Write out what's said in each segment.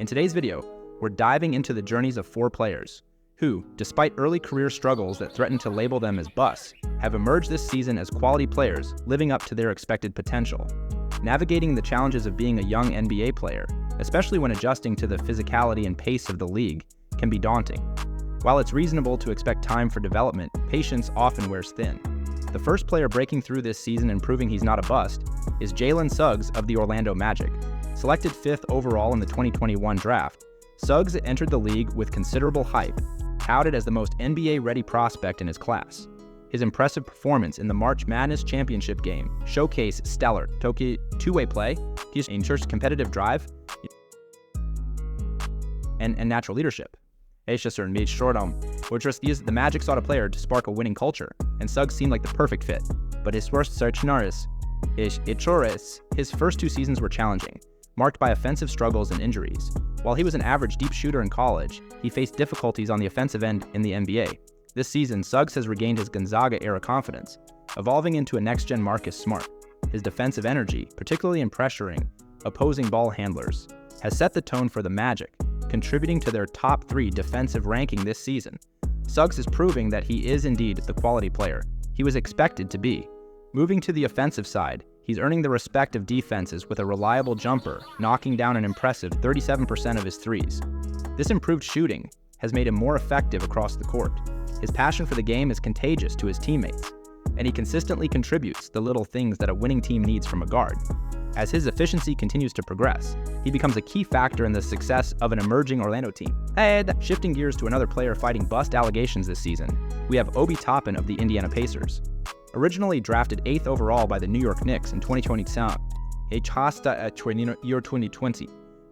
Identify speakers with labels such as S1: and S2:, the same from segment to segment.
S1: In today's video, we're diving into the journeys of 4 players who, despite early career struggles that threatened to label them as busts, have emerged this season as quality players living up to their expected potential. Navigating the challenges of being a young NBA player, especially when adjusting to the physicality and pace of the league, can be daunting. While it's reasonable to expect time for development, patience often wears thin. The first player breaking through this season and proving he's not a bust is Jaylen Suggs of the Orlando Magic. Selected 5th overall in the 2021 draft, Suggs entered the league with considerable hype, touted as the most NBA-ready prospect in his class. His impressive performance in the March Madness championship game showcased stellar two-way play, competitive drive, and natural leadership. The Magic sought a player to spark a winning culture, and Suggs seemed like the perfect fit. But his first his first 2 seasons were challenging, marked by offensive struggles and injuries. While he was an average deep shooter in college, he faced difficulties on the offensive end in the NBA. This season, Suggs has regained his Gonzaga-era confidence, evolving into a next-gen Marcus Smart. His defensive energy, particularly in pressuring opposing ball handlers, has set the tone for the Magic, contributing to their top 3 defensive ranking this season. Suggs is proving that he is indeed the quality player he was expected to be. Moving to the offensive side, he's earning the respect of defenses with a reliable jumper, knocking down an impressive 37% of his threes. This improved shooting has made him more effective across the court. His passion for the game is contagious to his teammates, and he consistently contributes the little things that a winning team needs from a guard. As his efficiency continues to progress, he becomes a key factor in the success of an emerging Orlando team. Shifting gears to another player fighting bust allegations this season, we have Obi Toppin of the Indiana Pacers. Originally drafted 8th overall by the New York Knicks in 2020,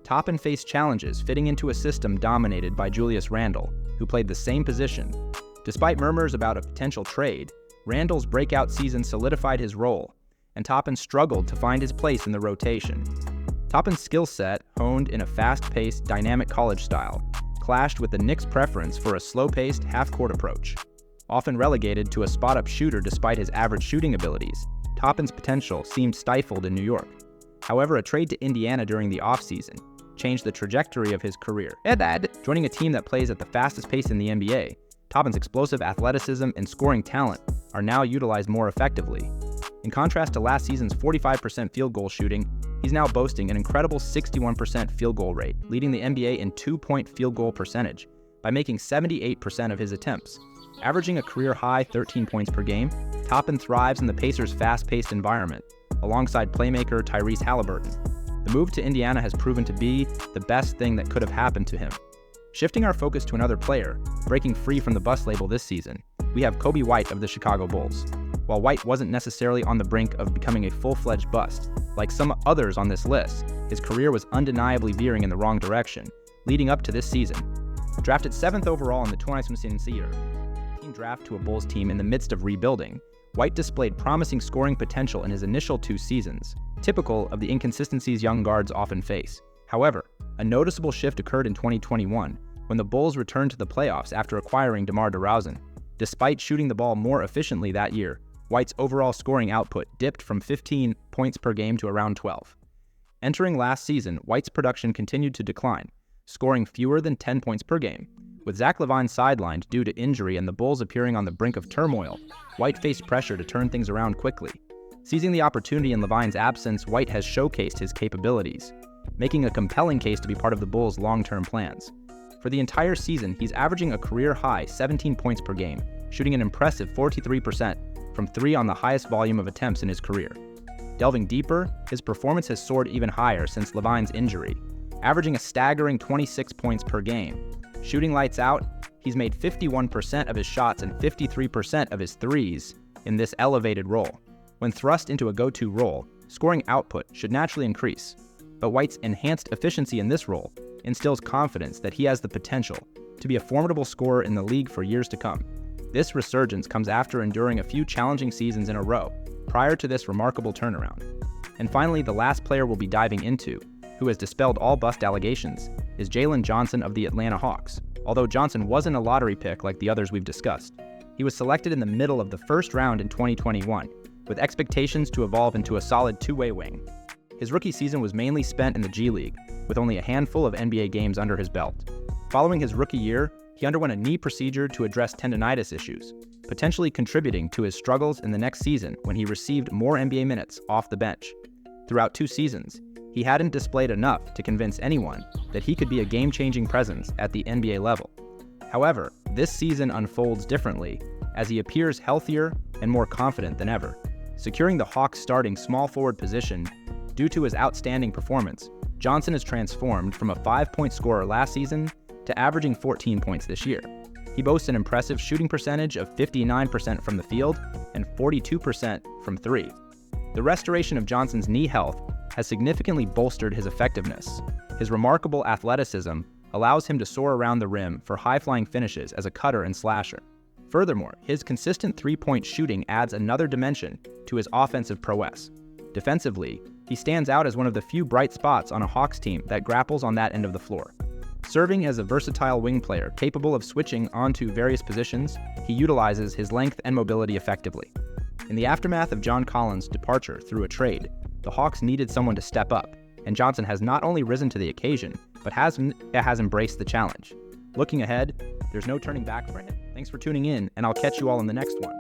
S1: Toppin faced challenges fitting into a system dominated by Julius Randle, who played the same position. Despite murmurs about a potential trade, Randle's breakout season solidified his role, and Toppin struggled to find his place in the rotation. Toppin's skill set, honed in a fast-paced, dynamic college style, clashed with the Knicks' preference for a slow-paced, half-court approach. Often relegated to a spot-up shooter despite his average shooting abilities, Toppin's potential seemed stifled in New York. However, a trade to Indiana during the offseason changed the trajectory of his career. Joining a team that plays at the fastest pace in the NBA, Toppin's explosive athleticism and scoring talent are now utilized more effectively. In contrast to last season's 45% field goal shooting, he's now boasting an incredible 61% field goal rate, leading the NBA in 2-point field goal percentage by making 78% of his attempts. Averaging a career-high 13 points per game, Toppin thrives in the Pacers' fast-paced environment, alongside playmaker Tyrese Halliburton. The move to Indiana has proven to be the best thing that could have happened to him. Shifting our focus to another player, breaking free from the bust label this season, we have Coby White of the Chicago Bulls. While White wasn't necessarily on the brink of becoming a full-fledged bust, like some others on this list, his career was undeniably veering in the wrong direction, leading up to this season. Drafted 7th overall in the 2019 draft to a Bulls team in the midst of rebuilding, White displayed promising scoring potential in his initial 2 seasons, typical of the inconsistencies young guards often face. However, a noticeable shift occurred in 2021 when the Bulls returned to the playoffs after acquiring DeMar DeRozan. Despite shooting the ball more efficiently that year, White's overall scoring output dipped from 15 points per game to around 12. Entering last season, White's production continued to decline, scoring fewer than 10 points per game. With Zach LaVine sidelined due to injury and the Bulls appearing on the brink of turmoil, White faced pressure to turn things around quickly. Seizing the opportunity in LaVine's absence, White has showcased his capabilities, making a compelling case to be part of the Bulls' long-term plans. For the entire season, he's averaging a career-high 17 points per game, shooting an impressive 43% from 3 on the highest volume of attempts in his career. Delving deeper, his performance has soared even higher since LaVine's injury, averaging a staggering 26 points per game. Shooting lights out, he's made 51% of his shots and 53% of his threes in this elevated role. When thrust into a go-to role, scoring output should naturally increase, but White's enhanced efficiency in this role instills confidence that he has the potential to be a formidable scorer in the league for years to come. This resurgence comes after enduring a few challenging seasons in a row prior to this remarkable turnaround. And finally, the last player we'll be diving into, who has dispelled all bust allegations, is Jaylen Johnson of the Atlanta Hawks. Although Johnson wasn't a lottery pick like the others we've discussed, he was selected in the middle of the first round in 2021, with expectations to evolve into a solid two-way wing. His rookie season was mainly spent in the G League, with only a handful of NBA games under his belt. Following his rookie year, he underwent a knee procedure to address tendonitis issues, potentially contributing to his struggles in the next season when he received more NBA minutes off the bench. Throughout 2 seasons, he hadn't displayed enough to convince anyone that he could be a game-changing presence at the NBA level. However, this season unfolds differently as he appears healthier and more confident than ever, securing the Hawks' starting small forward position. Due to his outstanding performance, Johnson is transformed from a 5-point scorer last season to averaging 14 points this year. He boasts an impressive shooting percentage of 59% from the field and 42% from 3. The restoration of Johnson's knee health has significantly bolstered his effectiveness. His remarkable athleticism allows him to soar around the rim for high-flying finishes as a cutter and slasher. Furthermore, his consistent 3-point shooting adds another dimension to his offensive prowess. Defensively, he stands out as one of the few bright spots on a Hawks team that grapples on that end of the floor. Serving as a versatile wing player capable of switching onto various positions, he utilizes his length and mobility effectively. In the aftermath of John Collins' departure through a trade, the Hawks needed someone to step up, and Johnson has not only risen to the occasion, but has embraced the challenge. Looking ahead, there's no turning back for him. Thanks for tuning in, and I'll catch you all in the next one.